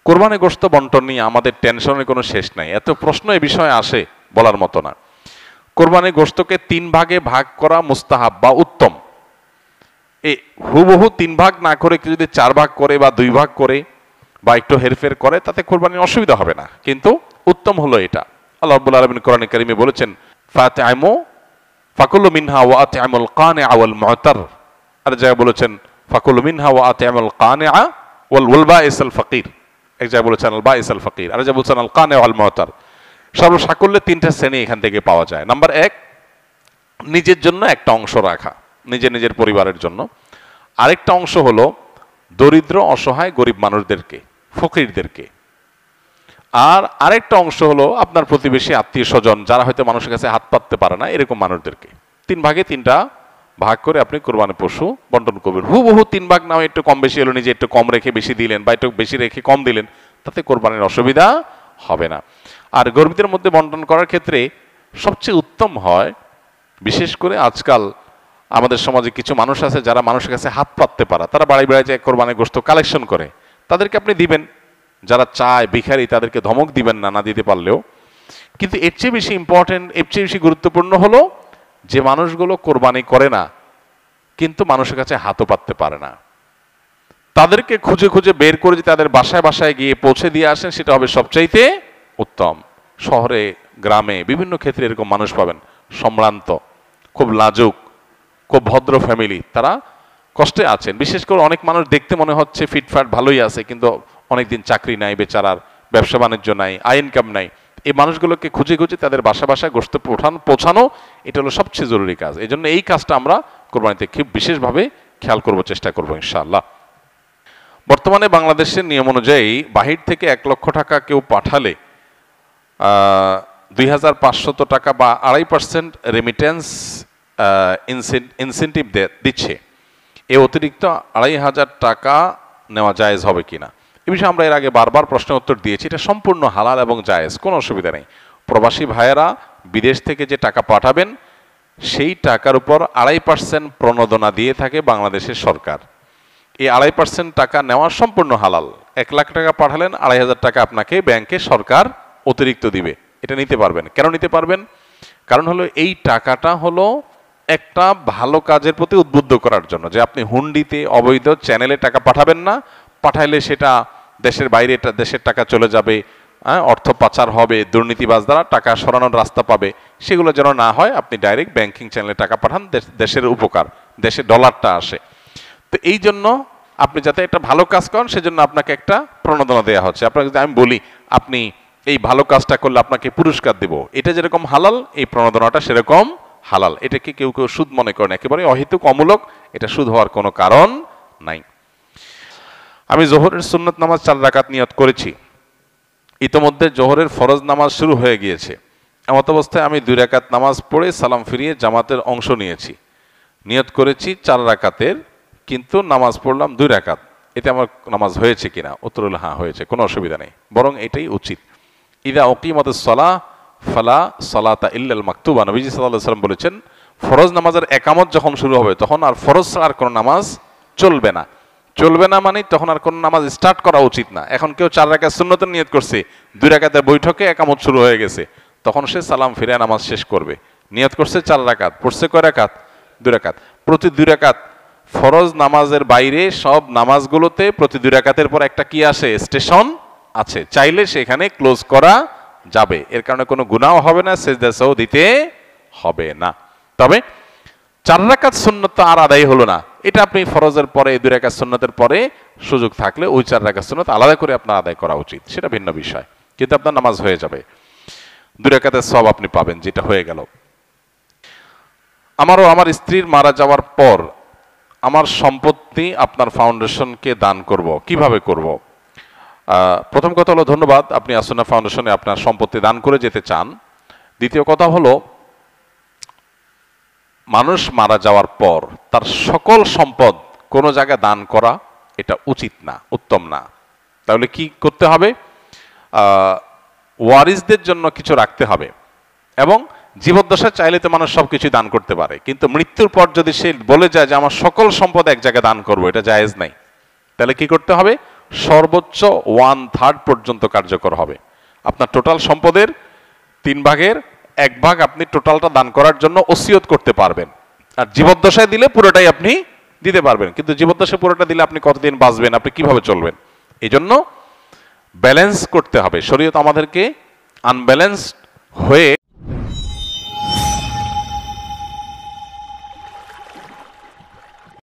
কোরবানি গোশত বন্টন নিয়ে আমাদের টেনশনের কোনো শেষ নাই, এত প্রশ্ন এ বিষয়ে আসে বলার মতো না। কোরবানি গোশতকে 3 ভাগে ভাগ করা মুস্তাহাব বা উত্তম। এই হুবহু 3 ভাগ না করে যদি 4 ভাগ করে বা 2 ভাগ করে বা একটু হেরফের করে তাতে কোরবানির অসুবিধা হবে না, কিন্তু উত্তম হলো এটা। আল্লাহ রাব্বুল আলামিন কোরআনে কারিমে বলেছেন, ফাতআমু ফাকুলু মিনহা ওয়া আত'আমুল কানিআ ওয়াল মু'তার। আর জায়গায় বলেছেন ফাকুলু মিনহা ওয়া আত'আমুল কানিআ ওয়াল বাইসাল ফাকির। এক জায়গায় বলেছেন আল বাইসাল ফাকির, আর জায়গায় বলেছেন আল কানিআ ওয়াল মু'তার। সর্বসাকল্যে 3টা শ্রেণী এখান থেকে পাওয়া যায়। নাম্বার 1, নিজের জন্য একটা অংশ রাখা, নিজের পরিবারের জন্য। আরেকটা অংশ হলো দরিদ্র অসহায় গরিব মানুষদেরকে, ফকিরদেরকে। আর আরেকটা অংশ হলো আপনার প্রতিবেশী আত্মীয় স্বজন যারা হয়তো মানুষের কাছে হাত পাততে পারে না, এরকম মানুষদেরকে। 3 ভাগে 3টা ভাগ করে আপনি কোরবানি পশু বন্টন করবেন। হুবহু 3 ভাগ নাও, একটু কম বেশি হলো, নিজে একটু কম রেখে বেশি দিলেন বা একটু বেশি রেখে কম দিলেন, তাতে কোরবানির অসুবিধা হবে না। আর গরিবদের মধ্যে বন্টন করার ক্ষেত্রে সবচেয়ে উত্তম হয়, বিশেষ করে আজকাল আমাদের সমাজে কিছু মানুষ আছে যারা মানুষের কাছে হাত পাততে পারে, তারা বাড়ি বাড়ি যায় কোরবানির গোশত কালেকশন করে, তাদেরকে আপনি দিবেন। যারা চায় ভিখারি তাদেরকে ধমক দিবেন না, না দিতে পারলেও। কিন্তু এর চেয়ে বেশি ইম্পর্টেন্ট, এর চেয়ে বেশি গুরুত্বপূর্ণ হলো যে মানুষগুলো কোরবানি করে না কিন্তু মানুষের কাছে হাতও পাততে পারে না, তাদেরকে খুঁজে খুঁজে বের করে যে তাদের বাসায় বাসায় গিয়ে পৌঁছে দিয়ে আসেন, সেটা হবে সবচাইতে উত্তম। শহরে গ্রামে বিভিন্ন ক্ষেত্রে এরকম মানুষ পাবেন, সম্ভ্রান্ত, খুব লাজুক, খুব ভদ্র ফ্যামিলি, তারা কষ্টে আছেন। বিশেষ করে অনেক মানুষ দেখতে মনে হচ্ছে ফিটফাট ভালোই আছে, কিন্তু অনেকদিন চাকরি নাই, বেচারার ব্যবসা বাণিজ্য নাই, আয় ইনকাম নাই। এই মানুষগুলোকে খুঁজে খুঁজে তাদের বাসা বাসায় গোশত পৌঁছানো, এটা হলো সবচেয়ে জরুরি কাজ। এই জন্য এই কাজটা আমরা কোরবানিতে খুব বিশেষভাবে খেয়াল করব, চেষ্টা করব ইনশাআল্লাহ। বর্তমানে বাংলাদেশের নিয়ম অনুযায়ী বাহির থেকে 1 লক্ষ টাকা কেউ পাঠালে 2500 টাকা বা 2.5% রেমিটেন্স ইনসেন্টিভ দিচ্ছে। এ অতিরিক্ত 2500 টাকা নেওয়া জায়েজ হবে কিনা, এ বিষয়ে আমরা এর আগে বারবার প্রশ্নের উত্তর দিয়েছি। এটা সম্পূর্ণ হালাল এবং জায়েজ, কোনো অসুবিধা নেই। প্রবাসী ভাইয়েরা বিদেশ থেকে যে টাকা পাঠাবেন সেই টাকার উপর 2.5% প্রণোদনা দিয়ে থাকে বাংলাদেশের সরকার। এই 2.5% টাকা নেওয়া সম্পূর্ণ হালাল। 1 লাখ টাকা পাঠালেন, 2500 টাকা আপনাকে ব্যাংকে সরকার অতিরিক্ত দিবে। এটা নিতে পারবেন। কেন নিতে পারবেন? কারণ হলো এই টাকাটা হলো একটা ভালো কাজের প্রতি উদ্বুদ্ধ করার জন্য, যে আপনি হুন্ডিতে অবৈধ চ্যানেলে টাকা পাঠাবেন না, পাঠাইলে সেটা দেশের বাইরে দেশের টাকা চলে যাবে, অর্থ পাচার হবে, দুর্নীতিবাজ দ্বারা টাকা সরানোর রাস্তা পাবে, সেগুলো যেন না হয়। আপনি ডাইরেক্ট ব্যাংকিং চ্যানেলে টাকা পাঠান, দেশের উপকার, দেশে ডলারটা আসে। তো এই জন্য আপনি যাতে একটা ভালো কাজ করেন সেজন্য আপনাকে একটা প্রণোদনা দেওয়া হচ্ছে। আপনাকে যদি আমি বলি আপনি এই ভালো কাজটা করলে আপনাকে পুরস্কার দেব, এটা যেরকম হালাল, এই প্রণোদনাটা সেরকম হালাল। এটাকে কেউ কেউ সুদ মনে করেন, একেবারে অহেতুক, অমূলক, এটা সুদ হওয়ার কোনো কারণ নাই। আমি জোহরের সুন্নত নামাজ 4 রাকাত নিয়ত করেছি, ইতোমধ্যে জোহরের ফরজ নামাজ শুরু হয়ে গিয়েছে। এমত অবস্থায় আমি 2 রাকাত নামাজ পড়ে সালাম ফিরিয়ে জামাতের অংশ নিয়েছি। নিয়ত করেছি 4 রাকাতের, কিন্তু নামাজ পড়লাম 2 রাকাত। এতে আমার নামাজ হয়েছে কিনা? উত্তর হলো হ্যাঁ হয়েছে, কোনো অসুবিধা নেই, বরং এটাই উচিত। ইদা উকিমাতুস সালাহ ফালা সালাতা ইল্লাল মাকতুবা। নবীজি সাল্লাল্লাহু আলাইহি ওয়াসাল্লাম বলেছেন, ফরজ নামাজের একামত যখন শুরু হবে তখন আর ফরজ ছাড়া আর কোনো নামাজ চলবে না। চলবে না মানে তখন আর কোনো নামাজ স্টার্ট করা উচিত না। এখন কেউ 4 রাকাত সুন্নতের নিয়ত করছে, 2 রাকাতের বৈঠকে একামত শুরু হয়ে গেছে, তখন সে সালাম ফিরে নামাজ শেষ করবে। নিয়ত করছে 4 রাকাত, পড়ছে কয় রাকাত? 2 রাকাত। প্রতি 2 রাকাত, ফরজ নামাজের বাইরে সব নামাজগুলোতে প্রতি 2 রাকাতের পর একটা কি আসে? স্টেশন আছে, চাইলে সেখানে ক্লোজ করা যাবে। এর কারণে কোনো গুনাহ হবে না, সেজদা সাও দিতে হবে না। তবে 4 রাকাত সুন্নত আর আদায় হলো না, এটা আপনি ফরজের পরে 2 রাকাত সুন্নতের পরে সুযোগ থাকলে ওই 4 রাকাত সুন্নত আলাদা করে আপনার আদায় করা উচিত, সেটা ভিন্ন বিষয়। কিন্তু আপনার নামাজ হয়ে যাবে, 2 রাকাতের সওয়াব আপনি পাবেন, যেটা হয়ে গেল। আমার স্ত্রীর মারা যাওয়ার পর আমার সম্পত্তি আপনার ফাউন্ডেশনকে দান করব, কিভাবে করব? প্রথম কথা হলো ধন্যবাদ, আপনি আসুন্নাহ ফাউন্ডেশনে আপনার সম্পত্তি দান করে যেতে চান। দ্বিতীয় কথা হলো, মানুষ মারা যাওয়ার পর তার সকল সম্পদ কোনো জায়গায় দান করা এটা উচিত না, উত্তম না। তাহলে কি করতে হবে? ওয়ারিসদের জন্য কিছু রাখতে হবে। এবং জীবদ্দশায় চাইলে তো মানুষ সবকিছু দান করতে পারে, কিন্তু মৃত্যুর পর যদি সে বলে যায় যে আমার সকল সম্পদ এক জায়গায় দান করবো, এটা জায়েজ নাই। তাহলে কি করতে হবে? সর্বোচ্চ 1/3 পর্যন্ত কার্যকর হবে। আপনার টোটাল সম্পদের 3 ভাগের 1 ভাগ আপনি টোটালটা দান করার জন্য ওসিয়ত করতে পারবেন। আর জীবদ্দশায় দিলে পুরোটাই আপনি দিতে পারবেন, কিন্তু জীবদ্দশায় পুরোটা দিলে আপনি কতদিন বাঁচবেন, আপনি কিভাবে চলবেন? এই জন্য ব্যালেন্স করতে হবে। শরীয়ত আমাদেরকে আনব্যালেন্সড হয়ে